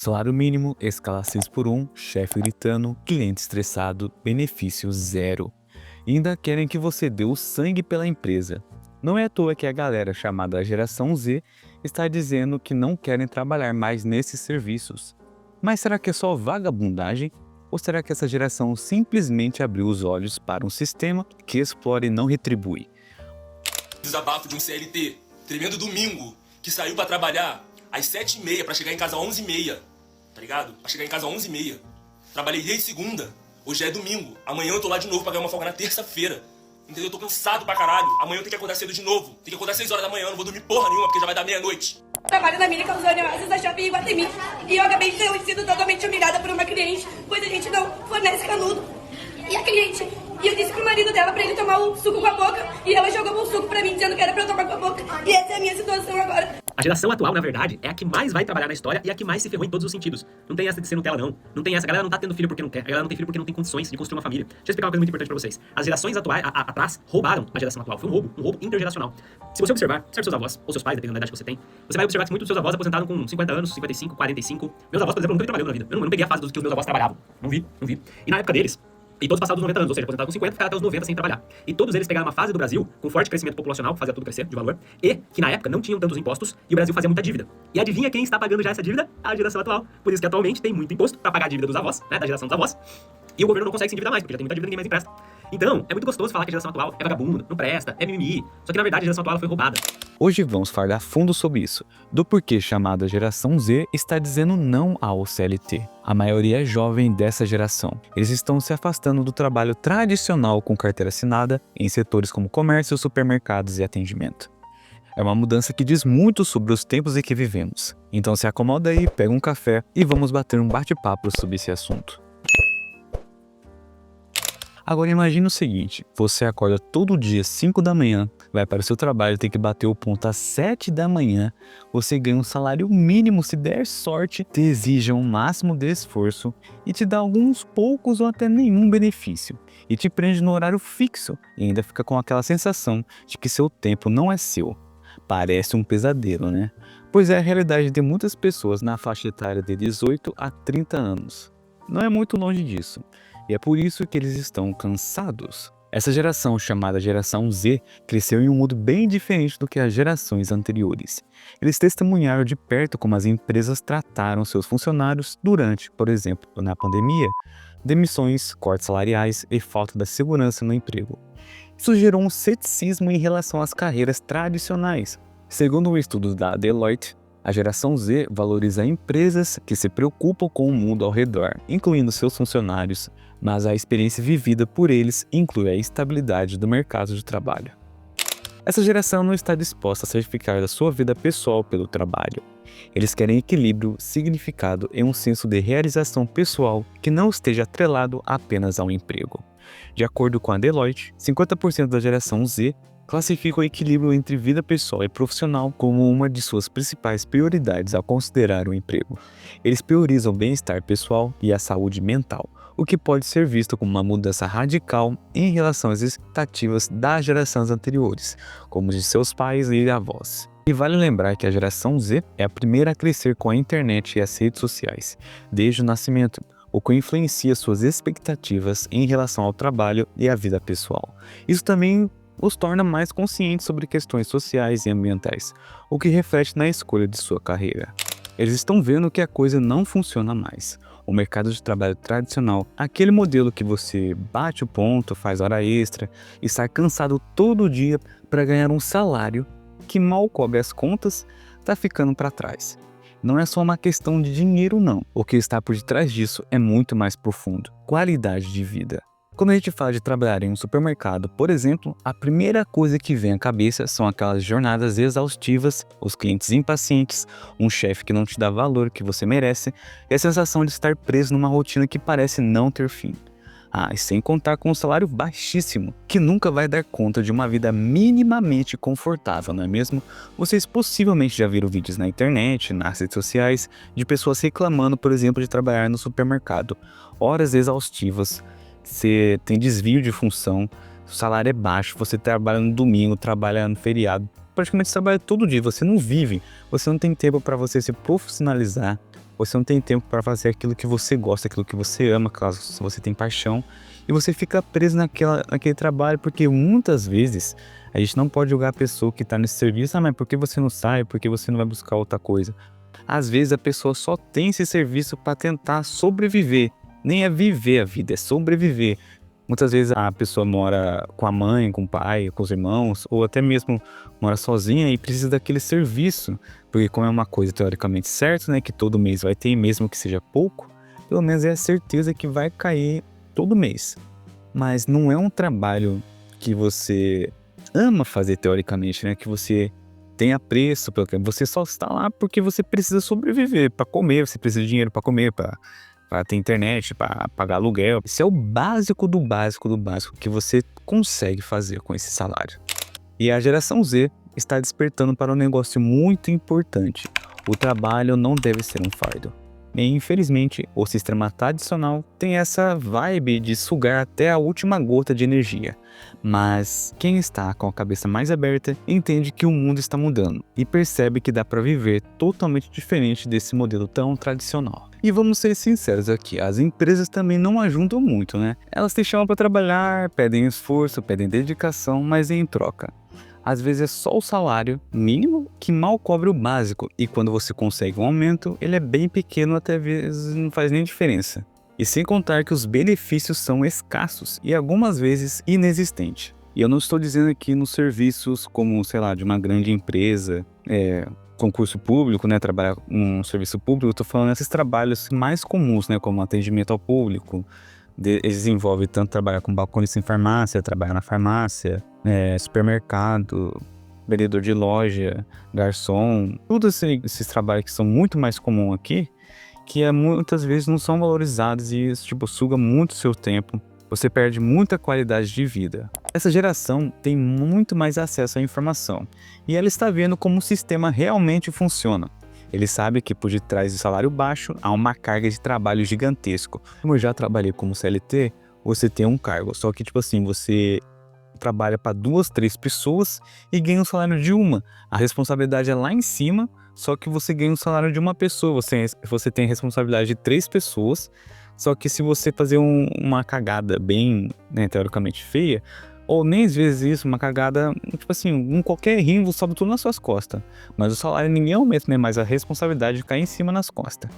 Salário mínimo, escala 6 por 1, chefe gritando, cliente estressado, benefício zero. E ainda querem que você dê o sangue pela empresa. Não é à toa que a galera chamada Geração Z está dizendo que não querem trabalhar mais nesses serviços. Mas será que é só vagabundagem? Ou será que essa geração simplesmente abriu os olhos para um sistema que explora e não retribui? Desabafo de um CLT, tremendo domingo, que saiu pra trabalhar às 7h30 pra chegar em casa às 11h30, tá ligado? Pra chegar em casa às 11h30. Trabalhei desde segunda, hoje é domingo, amanhã eu tô lá de novo pra ganhar uma folga na terça-feira. Entendeu? Eu tô cansado pra caralho, amanhã eu tenho que acordar cedo de novo, tenho que acordar 6 horas da manhã, eu não vou dormir porra nenhuma porque já vai dar meia-noite. Trabalho na Mini Calzone Oasis da Shopping Iguatemi e eu acabei de sido totalmente humilhada por uma cliente, pois a gente não fornece canudo. E a cliente, e eu disse pro marido dela pra ele tomar o suco com a boca, e ela jogou o suco pra mim dizendo que era pra eu tomar com a boca. E essa é a minha situação agora. A geração atual, na verdade, é a que mais vai trabalhar na história e a que mais se ferrou em todos os sentidos. Não tem essa de ser Nutella, não. Não tem essa. A galera não tá tendo filho porque não quer. A galera não tem filho porque não tem condições de construir uma família. Deixa eu explicar uma coisa muito importante pra vocês. As gerações atuais, atrás, roubaram a geração atual. Foi um roubo intergeracional. Se você observar, certo, seus avós, ou seus pais, dependendo da idade que você tem, você vai observar que muitos dos seus avós aposentaram com 50 anos, 55, 45. Meus avós, por exemplo, nunca trabalharam na vida. Eu não peguei a fase dos que os meus avós trabalhavam. Não vi. E na época deles, e todos passaram dos 90 anos, ou seja, aposentaram com 50, ficaram até os 90 sem trabalhar. E todos eles pegaram uma fase do Brasil com forte crescimento populacional, que fazia tudo crescer de valor, e que na época não tinham tantos impostos e o Brasil fazia muita dívida. E adivinha quem está pagando já essa dívida? A geração atual. Por isso que atualmente tem muito imposto para pagar a dívida dos avós, né, da geração dos avós. E o governo não consegue se endividar mais, porque já tem muita dívida e ninguém mais empresta. Então, é muito gostoso falar que a geração atual é vagabundo, não presta, é mimimi. Só que na verdade a geração atual ela foi roubada. Hoje vamos falar a fundo sobre isso, do porquê chamada Geração Z está dizendo não ao CLT. A maioria é jovem dessa geração. Eles estão se afastando do trabalho tradicional com carteira assinada em setores como comércio, supermercados e atendimento. É uma mudança que diz muito sobre os tempos em que vivemos. Então se acomoda aí, pega um café e vamos bater um bate-papo sobre esse assunto. Agora imagine o seguinte, você acorda todo dia 5 da manhã, vai para o seu trabalho, tem que bater o ponto às 7 da manhã, você ganha um salário mínimo, se der sorte, te exige um máximo de esforço e te dá alguns poucos ou até nenhum benefício. E te prende no horário fixo e ainda fica com aquela sensação de que seu tempo não é seu. Parece um pesadelo, né? Pois é a realidade de muitas pessoas na faixa etária de 18 a 30 anos. Não é muito longe disso. E é por isso que eles estão cansados. Essa geração, chamada Geração Z, cresceu em um mundo bem diferente do que as gerações anteriores. Eles testemunharam de perto como as empresas trataram seus funcionários durante, por exemplo, na pandemia, demissões, cortes salariais e falta da segurança no emprego. Isso gerou um ceticismo em relação às carreiras tradicionais. Segundo um estudo da Deloitte, a geração Z valoriza empresas que se preocupam com o mundo ao redor, incluindo seus funcionários, mas a experiência vivida por eles inclui a estabilidade do mercado de trabalho. Essa geração não está disposta a sacrificar da sua vida pessoal pelo trabalho. Eles querem equilíbrio, significado e um senso de realização pessoal que não esteja atrelado apenas ao emprego. De acordo com a Deloitte, 50% da geração Z classifica o equilíbrio entre vida pessoal e profissional como uma de suas principais prioridades ao considerar o emprego. Eles priorizam o bem-estar pessoal e a saúde mental, o que pode ser visto como uma mudança radical em relação às expectativas das gerações anteriores, como de seus pais e avós. E vale lembrar que a geração Z é a primeira a crescer com a internet e as redes sociais, desde o nascimento, o que influencia suas expectativas em relação ao trabalho e à vida pessoal. Isso também os torna mais conscientes sobre questões sociais e ambientais, o que reflete na escolha de sua carreira. Eles estão vendo que a coisa não funciona mais. O mercado de trabalho tradicional, aquele modelo que você bate o ponto, faz hora extra e sai cansado todo dia para ganhar um salário que mal cobre as contas, está ficando para trás. Não é só uma questão de dinheiro não, o que está por detrás disso é muito mais profundo, qualidade de vida. Quando a gente fala de trabalhar em um supermercado, por exemplo, a primeira coisa que vem à cabeça são aquelas jornadas exaustivas, os clientes impacientes, um chefe que não te dá valor que você merece e a sensação de estar preso numa rotina que parece não ter fim. E sem contar com um salário baixíssimo, que nunca vai dar conta de uma vida minimamente confortável, não é mesmo? Vocês possivelmente já viram vídeos na internet, nas redes sociais, de pessoas reclamando, por exemplo, de trabalhar no supermercado. Horas exaustivas, você tem desvio de função, o salário é baixo, você trabalha no domingo, trabalha no feriado, praticamente você trabalha todo dia, você não vive, você não tem tempo para você se profissionalizar, Você não tem tempo para fazer aquilo que você gosta, aquilo que você ama, caso você tem paixão. E você fica preso naquele trabalho, porque muitas vezes a gente não pode julgar a pessoa que está nesse serviço. Mas por que você não sai? Por que você não vai buscar outra coisa? Às vezes a pessoa só tem esse serviço para tentar sobreviver. Nem é viver a vida, é sobreviver. Muitas vezes a pessoa mora com a mãe, com o pai, com os irmãos, ou até mesmo mora sozinha e precisa daquele serviço. Porque como é uma coisa teoricamente certa, né, que todo mês vai ter, mesmo que seja pouco, pelo menos é a certeza que vai cair todo mês. Mas não é um trabalho que você ama fazer teoricamente, né, que você tem apreço, você só está lá porque você precisa sobreviver, para comer, você precisa de dinheiro para comer, para ter internet, para pagar aluguel. Esse é o básico do básico do básico que você consegue fazer com esse salário. E a geração Z está despertando para um negócio muito importante. O trabalho não deve ser um fardo. E, infelizmente, o sistema tradicional tem essa vibe de sugar até a última gota de energia. Mas quem está com a cabeça mais aberta entende que o mundo está mudando e percebe que dá para viver totalmente diferente desse modelo tão tradicional. E vamos ser sinceros aqui, as empresas também não ajudam muito, né? Elas te chamam para trabalhar, pedem esforço, pedem dedicação, mas em troca, às vezes é só o salário mínimo que mal cobre o básico, e quando você consegue um aumento, ele é bem pequeno, até vezes não faz nem diferença. E sem contar que os benefícios são escassos e algumas vezes inexistentes. E eu não estou dizendo aqui nos serviços como, sei lá, de uma grande empresa, concurso público, né, trabalhar um serviço público. Eu estou falando desses trabalhos mais comuns, né, como atendimento ao público. Eles envolvem tanto trabalhar com balconista em farmácia, trabalhar na farmácia, supermercado, vendedor de loja, garçom, todos esses trabalhos que são muito mais comuns aqui, que muitas vezes não são valorizados e isso, suga muito seu tempo. Você perde muita qualidade de vida. Essa geração tem muito mais acesso à informação e ela está vendo como o sistema realmente funciona. Ele sabe que por detrás do salário baixo há uma carga de trabalho gigantesco. Como eu já trabalhei como CLT, você tem um cargo, só que você trabalha para 2, 3 pessoas e ganha o salário de uma. A responsabilidade é lá em cima, só que você ganha o salário de uma pessoa. Você tem a responsabilidade de 3 pessoas, só que se você fazer uma cagada bem, né, teoricamente feia, ou nem às vezes isso, uma cagada, qualquer errinho sobe tudo nas suas costas. Mas o salário ninguém aumenta, né? Mas a responsabilidade cai em cima nas costas.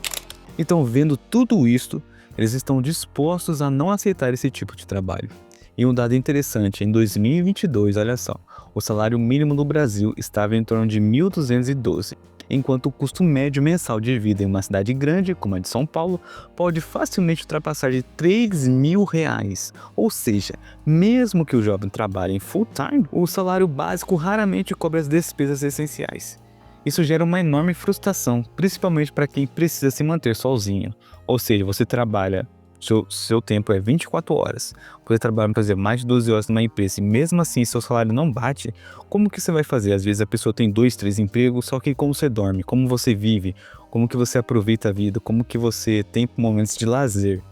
Então, vendo tudo isso, eles estão dispostos a não aceitar esse tipo de trabalho. E um dado interessante, em 2022, olha só, o salário mínimo no Brasil estava em torno de 1.212, enquanto o custo médio mensal de vida em uma cidade grande, como a de São Paulo, pode facilmente ultrapassar de R$3.000. Ou seja, mesmo que o jovem trabalhe em full time, o salário básico raramente cobre as despesas essenciais. Isso gera uma enorme frustração, principalmente para quem precisa se manter sozinho. Ou seja, você trabalha, seu tempo é 24 horas. Você trabalha, por exemplo, mais de 12 horas numa empresa e mesmo assim seu salário não bate, como que você vai fazer? Às vezes a pessoa tem 2, 3 empregos, só que como você dorme, como você vive, como que você aproveita a vida, como que você tem momentos de lazer.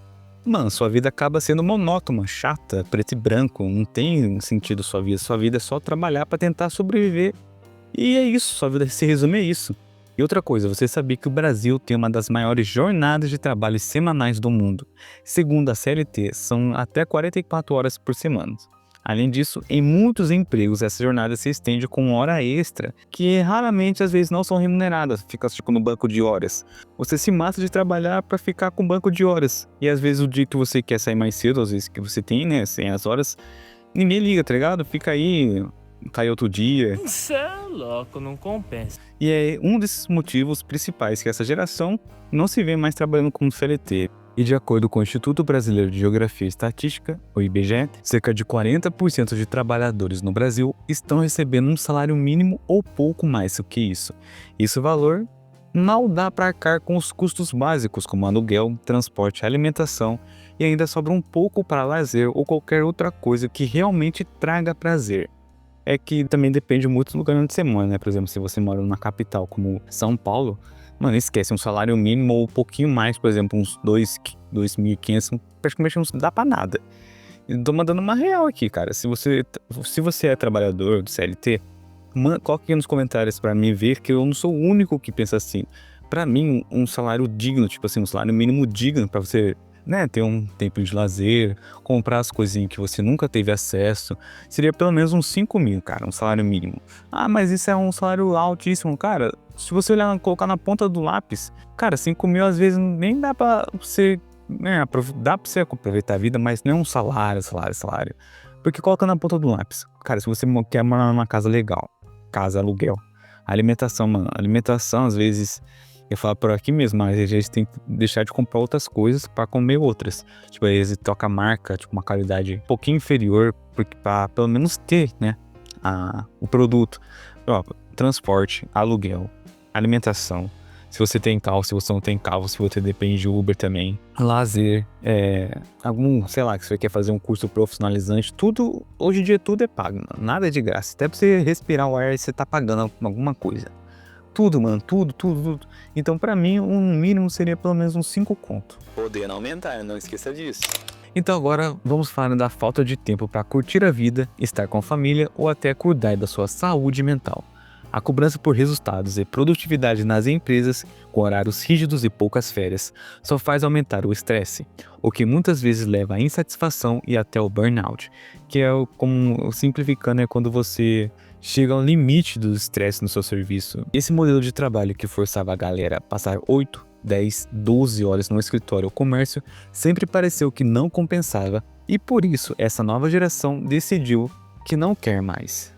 Mano, sua vida acaba sendo monótona, chata, preto e branco, não tem sentido sua vida é só trabalhar para tentar sobreviver. E é isso, sua vida se resume a isso. E outra coisa, você sabia que o Brasil tem uma das maiores jornadas de trabalho semanais do mundo. Segundo a CLT, são até 44 horas por semana. Além disso, em muitos empregos, essa jornada se estende com hora extra, que raramente, às vezes, não são remuneradas. Fica no banco de horas. Você se mata de trabalhar para ficar com banco de horas. E às vezes o dia que você quer sair mais cedo, às vezes que você tem, né, sem as horas, ninguém liga, tá ligado? Fica aí, cai outro dia. Cê é louco, não compensa. E é um desses motivos principais que essa geração não se vê mais trabalhando como CLT. E de acordo com o Instituto Brasileiro de Geografia e Estatística, o IBGE, cerca de 40% de trabalhadores no Brasil estão recebendo um salário mínimo ou pouco mais do que isso. Esse valor mal dá para arcar com os custos básicos como aluguel, transporte, alimentação e ainda sobra um pouco para lazer ou qualquer outra coisa que realmente traga prazer. É que também depende muito do lugar onde você mora, né? Por exemplo, se você mora numa capital como São Paulo, mano, esquece, um salário mínimo ou um pouquinho mais, por exemplo, uns 2.500, praticamente não dá pra nada. Eu tô mandando uma real aqui, cara. Se você é trabalhador do CLT, coloque aqui nos comentários pra mim ver que eu não sou o único que pensa assim. Pra mim, um salário digno, tipo assim, um salário mínimo digno pra você, né, ter um tempo de lazer, comprar as coisinhas que você nunca teve acesso, seria pelo menos uns 5 mil, cara, um salário mínimo. Ah, mas isso é um salário altíssimo, cara. Se você olhar, colocar na ponta do lápis, cara, 5 mil às vezes nem dá pra você, né, dá pra você aproveitar a vida, mas não é um salário. Porque coloca na ponta do lápis. Cara, se você quer morar numa casa legal, casa, aluguel, alimentação, mano, alimentação às vezes, eu falo por aqui mesmo, mas a gente tem que deixar de comprar outras coisas pra comer outras. Tipo, às vezes toca marca, tipo, uma qualidade um pouquinho inferior, porque pra pelo menos ter, né, o produto. Ó, transporte, aluguel, alimentação. Se você tem carro, se você não tem carro, se você depende de Uber também. Lazer, sei lá, que você quer fazer um curso profissionalizante, tudo, hoje em dia tudo é pago, mano, nada é de graça. Até pra você respirar o ar, você tá pagando alguma coisa. Tudo, mano, tudo. Então, pra mim, um mínimo seria pelo menos uns 5 conto. Podendo aumentar, não esqueça disso. Então agora vamos falar da falta de tempo para curtir a vida, estar com a família ou até cuidar da sua saúde mental. A cobrança por resultados e produtividade nas empresas, com horários rígidos e poucas férias, só faz aumentar o estresse, o que muitas vezes leva à insatisfação e até ao burnout, que é, como simplificando, é quando você chega ao limite do estresse no seu serviço. Esse modelo de trabalho que forçava a galera a passar 8, 10, 12 horas no escritório ou comércio sempre pareceu que não compensava, e por isso essa nova geração decidiu que não quer mais.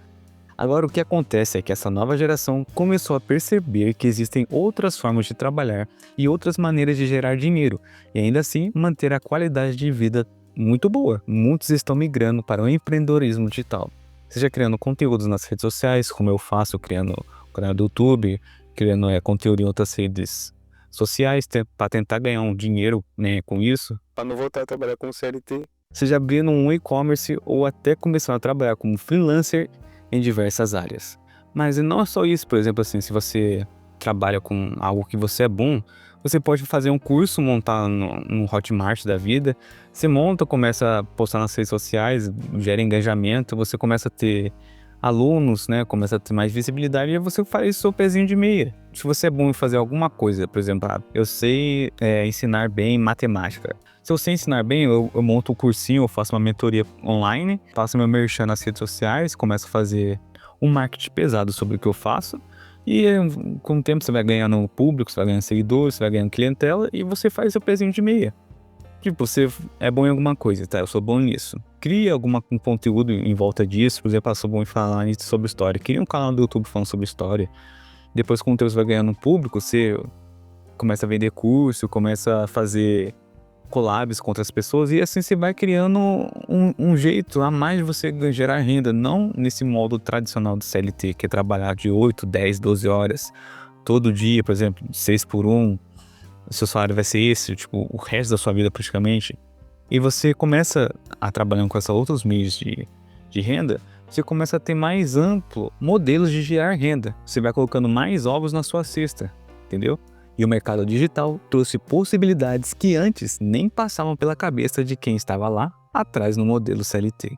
Agora o que acontece é que essa nova geração começou a perceber que existem outras formas de trabalhar e outras maneiras de gerar dinheiro, e ainda assim manter a qualidade de vida muito boa. Muitos estão migrando para o empreendedorismo digital, seja criando conteúdos nas redes sociais, como eu faço, criando o canal do YouTube, criando conteúdo em outras redes sociais para tentar ganhar um dinheiro, né, com isso, para não voltar a trabalhar com CLT. Seja abrindo um e-commerce ou até começando a trabalhar como freelancer em diversas áreas. Mas não é só isso, por exemplo, assim, se você trabalha com algo que você é bom, você pode fazer um curso, montar no Hotmart da vida, você monta, começa a postar nas redes sociais, gera engajamento, você começa a ter alunos, né, começa a ter mais visibilidade, e você faz seu pezinho de meia. Se você é bom em fazer alguma coisa, por exemplo, eu sei ensinar bem matemática. Se eu sei ensinar bem, eu monto um cursinho, eu faço uma mentoria online, faço meu merchan nas redes sociais, começo a fazer um marketing pesado sobre o que eu faço, e com o tempo você vai ganhando público, você vai ganhando seguidores, você vai ganhando clientela, e você faz seu pezinho de meia. Tipo, você é bom em alguma coisa, tá? Eu sou bom nisso. Cria um conteúdo em volta disso. Por exemplo, eu sou bom em falar sobre história. Cria um canal do YouTube falando sobre história. Depois, com o tempo, você vai ganhando um público, você começa a vender curso, começa a fazer collabs com outras pessoas, e assim você vai criando um jeito a mais de você gerar renda, não nesse modo tradicional do CLT, que é trabalhar de 8, 10, 12 horas todo dia, por exemplo, 6 por 1, o seu salário vai ser esse, tipo, o resto da sua vida praticamente, e você começa a trabalhar com esses outros meios de renda, você começa a ter mais amplo modelos de gerar renda, você vai colocando mais ovos na sua cesta, entendeu? E o mercado digital trouxe possibilidades que antes nem passavam pela cabeça de quem estava lá atrás no modelo CLT.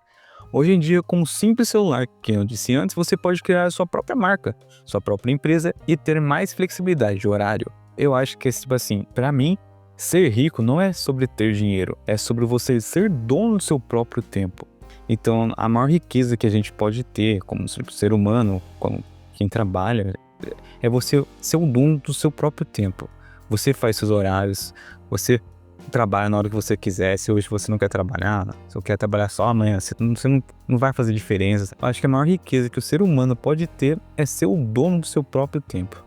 Hoje em dia, com um simples celular, que eu disse antes, você pode criar a sua própria marca, sua própria empresa e ter mais flexibilidade de horário. Eu acho que, tipo assim, pra mim, ser rico não é sobre ter dinheiro, é sobre você ser dono do seu próprio tempo. Então, a maior riqueza que a gente pode ter como ser humano, como quem trabalha, é você ser o dono do seu próprio tempo. Você faz seus horários, você trabalha na hora que você quiser. Se hoje você não quer trabalhar, se você quer trabalhar só amanhã, você não vai fazer diferença. Eu acho que a maior riqueza que o ser humano pode ter é ser o dono do seu próprio tempo.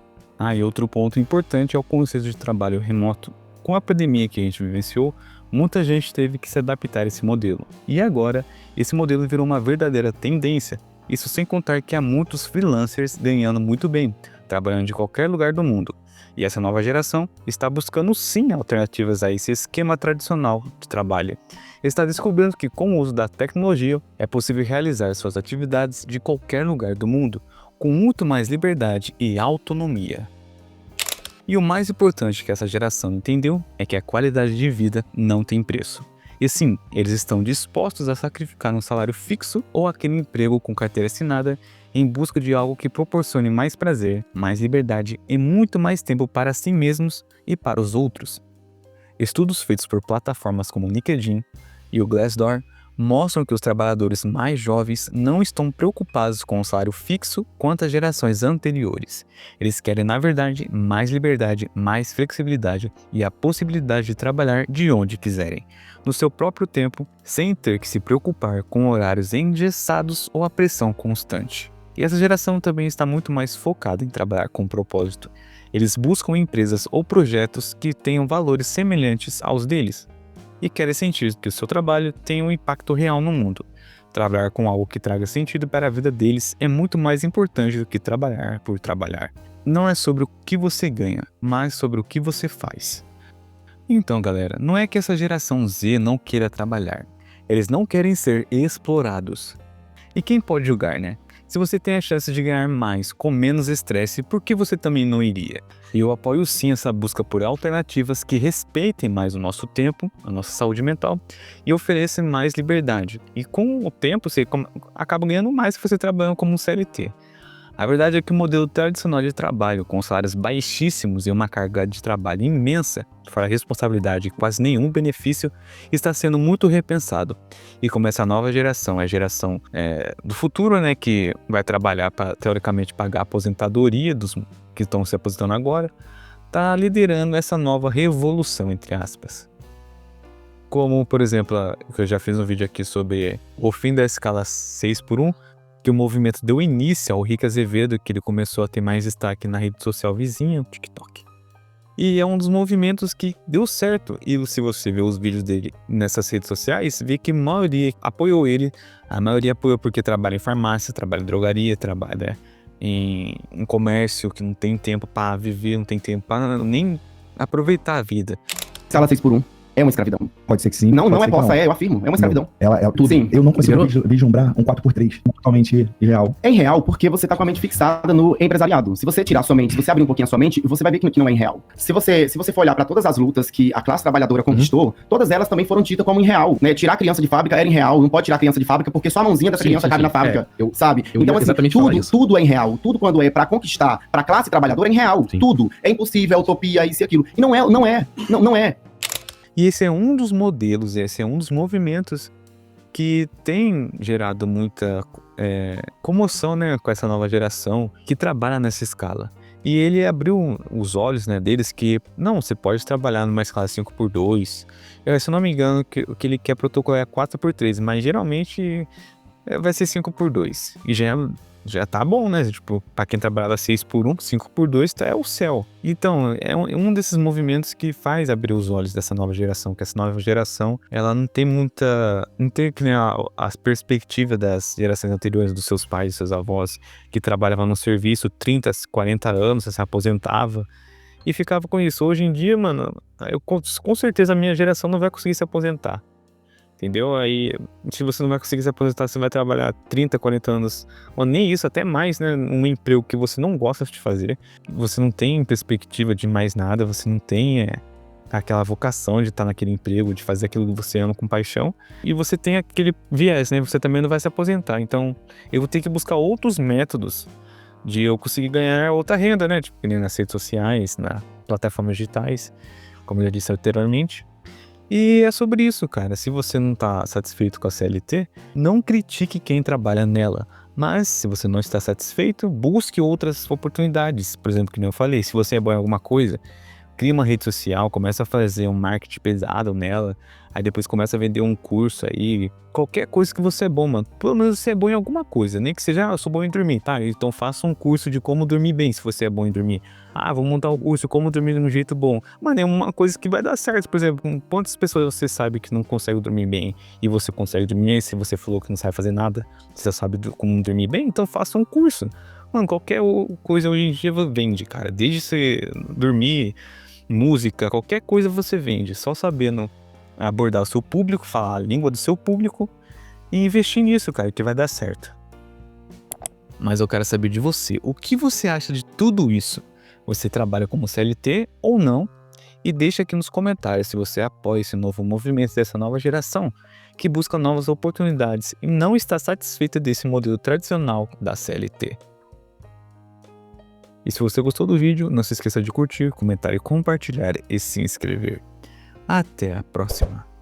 E outro ponto importante é o conceito de trabalho remoto. Com a pandemia que a gente vivenciou, muita gente teve que se adaptar a esse modelo. E agora, esse modelo virou uma verdadeira tendência. Isso sem contar que há muitos freelancers ganhando muito bem, trabalhando de qualquer lugar do mundo. E essa nova geração está buscando sim alternativas a esse esquema tradicional de trabalho. Está descobrindo que com o uso da tecnologia é possível realizar suas atividades de qualquer lugar do mundo, com muito mais liberdade e autonomia. E o mais importante que essa geração entendeu é que a qualidade de vida não tem preço. E sim, eles estão dispostos a sacrificar um salário fixo ou aquele emprego com carteira assinada em busca de algo que proporcione mais prazer, mais liberdade e muito mais tempo para si mesmos e para os outros. Estudos feitos por plataformas como o LinkedIn e o Glassdoor mostram que os trabalhadores mais jovens não estão preocupados com o salário fixo quanto as gerações anteriores. Eles querem, na verdade, mais liberdade, mais flexibilidade e a possibilidade de trabalhar de onde quiserem, no seu próprio tempo, sem ter que se preocupar com horários engessados ou a pressão constante. E essa geração também está muito mais focada em trabalhar com propósito. Eles buscam empresas ou projetos que tenham valores semelhantes aos deles e querem sentir que o seu trabalho tem um impacto real no mundo. Trabalhar com algo que traga sentido para a vida deles é muito mais importante do que trabalhar por trabalhar. Não é sobre o que você ganha, mas sobre o que você faz. Então, galera, não é que essa geração Z não queira trabalhar. Eles não querem ser explorados. E quem pode julgar, né? Se você tem a chance de ganhar mais com menos estresse, por que você também não iria? E eu apoio sim essa busca por alternativas que respeitem mais o nosso tempo, a nossa saúde mental e oferecem mais liberdade. E com o tempo você acaba ganhando mais se você trabalhando como um CLT. A verdade é que o modelo tradicional de trabalho, com salários baixíssimos e uma carga de trabalho imensa, fora responsabilidade e quase nenhum benefício, está sendo muito repensado. E como essa nova geração é a geração do futuro, né, que vai trabalhar para, teoricamente, pagar a aposentadoria dos que estão se aposentando agora, está liderando essa nova revolução, entre aspas. Como, por exemplo, que eu já fiz um vídeo aqui sobre o fim da escala 6x1, que o movimento deu início ao Rick Azevedo, que ele começou a ter mais destaque na rede social vizinha, o TikTok. E é um dos movimentos que deu certo. E se você ver os vídeos dele nessas redes sociais, vê que a maioria apoiou ele. A maioria apoiou porque trabalha em farmácia, trabalha em drogaria, trabalha em comércio, que não tem tempo para viver, não tem tempo para nem aproveitar a vida. Escala 6x1 é uma escravidão. Pode ser que sim. Não, não é ser que possa, eu afirmo. É uma escravidão. Tudo. Sim. Eu não consigo Entendeu? vislumbrar um 4x3 totalmente irreal. É irreal porque você tá com a mente fixada no empresariado. Se você tirar sua mente, se você abrir um pouquinho a sua mente, você vai ver que não é irreal. Se você for olhar pra todas as lutas que a classe trabalhadora conquistou, todas elas também foram ditas como irreal, né? Tirar a criança de fábrica era irreal, não pode tirar a criança de fábrica porque só a mãozinha dessa criança cabe na fábrica, sabe? eu Então, ia assim, exatamente falar isso. tudo é irreal. Tudo quando é pra conquistar pra classe trabalhadora é irreal. Sim. Tudo. É impossível, é utopia, isso e aquilo. E não é. E esse é um dos modelos, esse é um dos movimentos que tem gerado muita comoção, né, com essa nova geração que trabalha nessa escala. E ele abriu os olhos, né, deles que, não, você pode trabalhar numa escala 5x2. Se eu não me engano, o que ele quer protocolar é 4x3, mas geralmente vai ser 5x2. E já tá bom, né? Tipo, pra quem trabalhava 6x1, 5x2 é o céu. Então, é um desses movimentos que faz abrir os olhos dessa nova geração, que essa nova geração, ela não tem que nem as perspectivas das gerações anteriores dos seus pais, dos seus avós, que trabalhavam no serviço 30, 40 anos, se aposentava e ficava com isso. Hoje em dia, mano, com certeza a minha geração não vai conseguir se aposentar. Entendeu? Aí, se você não vai conseguir se aposentar, você vai trabalhar 30, 40 anos, ou nem isso, até mais, né? Um emprego que você não gosta de fazer, você não tem perspectiva de mais nada, você não tem aquela vocação de estar naquele emprego, de fazer aquilo que você ama com paixão, e você tem aquele viés, né? Você também não vai se aposentar. Então, eu vou ter que buscar outros métodos de eu conseguir ganhar outra renda, né? Tipo, nas redes sociais, nas plataformas digitais, como eu já disse anteriormente. E é sobre isso, cara. Se você não tá satisfeito com a CLT, não critique quem trabalha nela. Mas, se você não está satisfeito, busque outras oportunidades. Por exemplo, que nem eu falei, se você é bom em alguma coisa, cria uma rede social, começa a fazer um marketing pesado nela, aí depois começa a vender um curso aí, qualquer coisa que você é bom, mano. Pelo menos você é bom em alguma coisa, nem que seja, eu sou bom em dormir, tá? Então faça um curso de como dormir bem, se você é bom em dormir. Vou montar um curso como dormir de um jeito bom. Mano, é uma coisa que vai dar certo. Por exemplo, quantas pessoas você sabe que não consegue dormir bem e você consegue dormir bem? Se você falou que não sabe fazer nada, você sabe como dormir bem, então faça um curso. Mano, qualquer coisa hoje em dia vende, cara. Desde você dormir, música, qualquer coisa você vende. Só sabendo abordar o seu público, falar a língua do seu público e investir nisso, cara, que vai dar certo. Mas eu quero saber de você. O que você acha de tudo isso? Você trabalha como CLT ou não? E deixa aqui nos comentários se você apoia esse novo movimento dessa nova geração que busca novas oportunidades e não está satisfeita desse modelo tradicional da CLT. E se você gostou do vídeo, não se esqueça de curtir, comentar e compartilhar e se inscrever. Até a próxima!